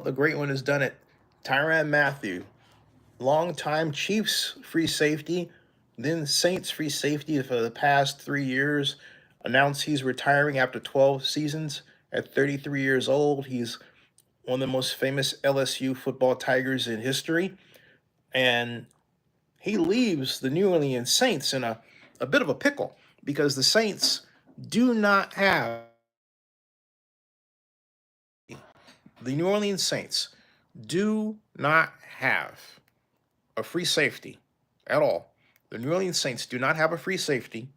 the great one has done it. Tyrann Mathieu, longtime Chiefs free safety, then Saints free safety for the past 3 years, announced he's retiring after 12 seasons at 33 years old. He's one of the most famous LSU football Tigers in history. And he leaves the New Orleans Saints in a bit of a pickle because the Saints do not have, the New Orleans Saints do not have a free safety at all. The New Orleans Saints do not have a free safety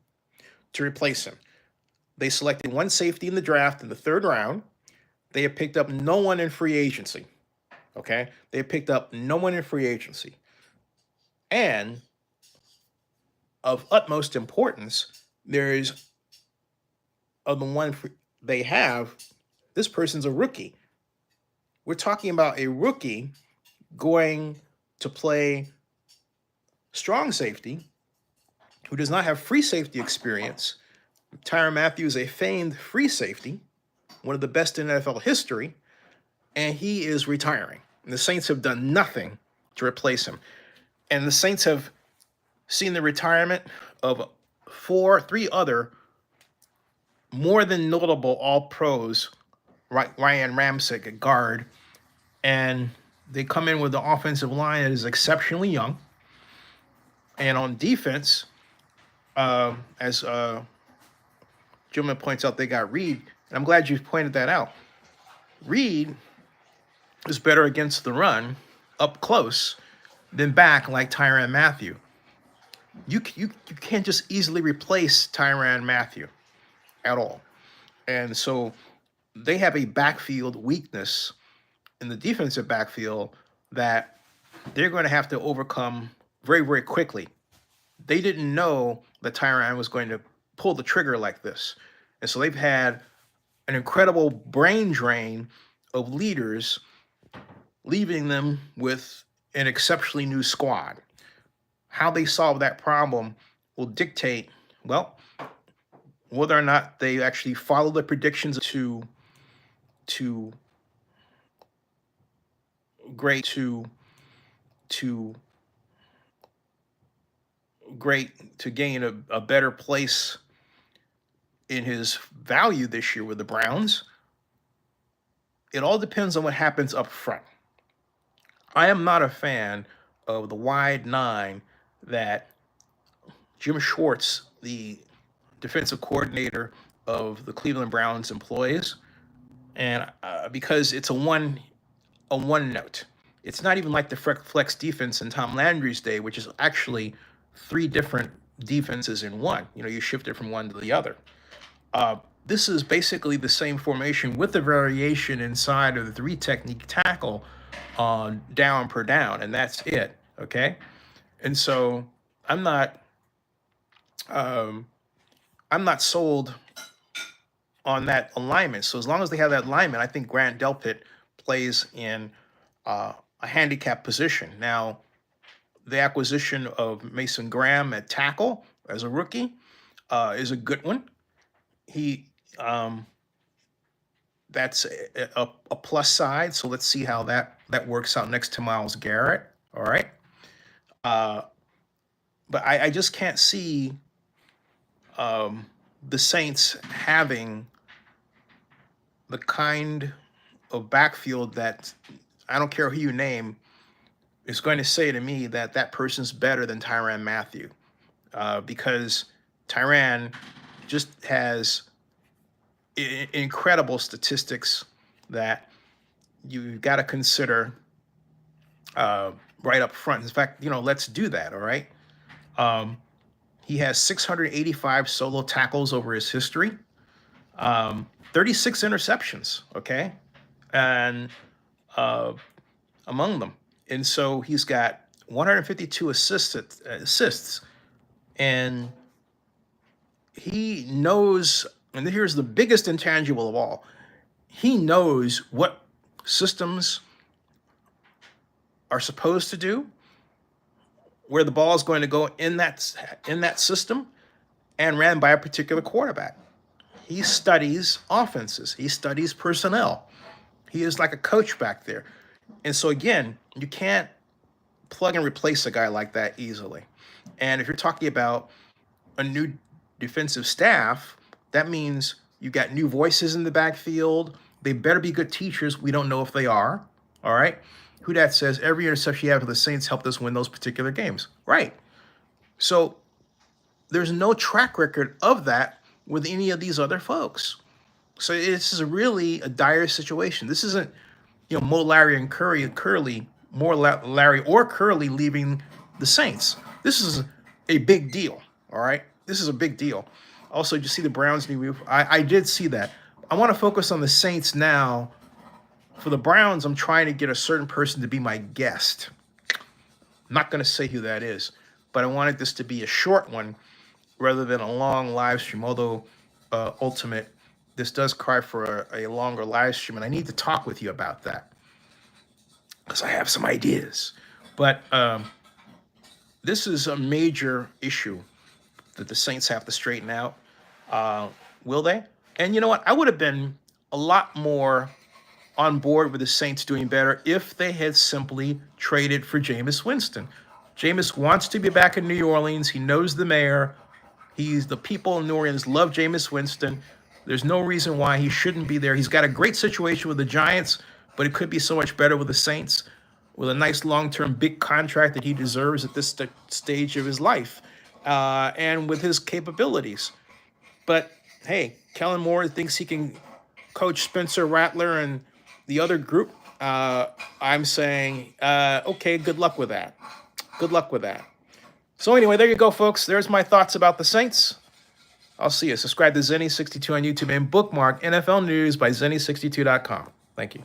to replace him. They selected one safety in the draft in the 3rd round. They have picked up no one in free agency. Okay? They have picked up no one in free agency. And of utmost importance, there is of the one they have, this person's a rookie. We're talking about a rookie going to play strong safety who does not have free safety experience. Tyrann Mathieu is a famed free safety, one of the best in NFL history, and he is retiring. And the Saints have done nothing to replace him. And the Saints have seen the retirement of 3 other more than notable all-pros, Ryan Ramczyk at guard, and they come in with the offensive line that is exceptionally young. And on defense, as Gilman points out, they got Reed, and I'm glad you pointed that out. Reed is better against the run up close than back like Tyrann Mathieu. You can't just easily replace Tyrann Mathieu at all. And so they have a backfield weakness in the defensive backfield that they're going to have to overcome very, very quickly. They didn't know that Tyrann was going to pull the trigger like this. And so they've had an incredible brain drain of leaders, leaving them with an exceptionally new squad. How they solve that problem will dictate, well, whether or not they actually follow the predictions to gain a better place in his value this year with the Browns. It all depends on what happens up front. I am not a fan of the wide 9 that Jim Schwartz, the defensive coordinator of the Cleveland Browns, employs, and because it's a one note. It's not even like the flex defense in Tom Landry's day, which is actually 3 different defenses in one. You shift it from one to the other. This is basically the same formation with a variation inside of the 3 technique tackle on down per down, and that's it. Okay, and so I'm not sold on that alignment. So as long as they have that alignment, I think Grant Delpit plays in a handicap position. Now, the acquisition of Mason Graham at tackle as a rookie is a good one. That's a plus side. So let's see how that works out next to Myles Garrett. All right. But I just can't see the Saints having the kind of backfield that, I don't care who you name, is going to say to me that that person's better than Tyrann Mathieu, because Tyrann just has incredible statistics that you've got to consider right up front. In fact, let's do that, all right? He has 685 solo tackles over his history, 36 interceptions, okay? And among them. And so he's got 152 assists. And he knows, and here's the biggest intangible of all, he knows what systems are supposed to do, where the ball is going to go in that system, and ran by a particular quarterback. He studies offenses. He studies personnel. He is like a coach back there. And so, again, you can't plug and replace a guy like that easily. And if you're talking about a new defensive staff, that means you got new voices in the backfield. They better be good teachers. We don't know if they are. All right. Who that says every interception you have for the Saints helped us win those particular games. Right. So there's no track record of that with any of these other folks. So this is really a dire situation. This isn't, Mo, Larry, and Curly, more Larry or Curly leaving the Saints. This is a big deal. All right. This is a big deal. Also, did you see the Browns new move? I did see that. I want to focus on the Saints now. For the Browns, I'm trying to get a certain person to be my guest. I'm not going to say who that is, but I wanted this to be a short one rather than a long live stream, although ultimate, this does cry for a longer live stream, and I need to talk with you about that because I have some ideas. But this is a major issue that the Saints have to straighten out. Will they? And you know what? I would have been a lot more on board with the Saints doing better if they had simply traded for Jameis Winston. Jameis wants to be back in New Orleans. He knows the mayor. The people in New Orleans love Jameis Winston. There's no reason why he shouldn't be there. He's got a great situation with the Giants, but it could be so much better with the Saints, with a nice long-term big contract that he deserves at this stage of his life, and with his capabilities. But hey, Kellen Moore thinks he can coach Spencer Rattler and the other group. I'm saying, okay, good luck with that. Good luck with that. So anyway, there you go, folks. There's my thoughts about the Saints. I'll see you. Subscribe to Zenny62 on YouTube and bookmark NFL News by Zenny62.com. Thank you.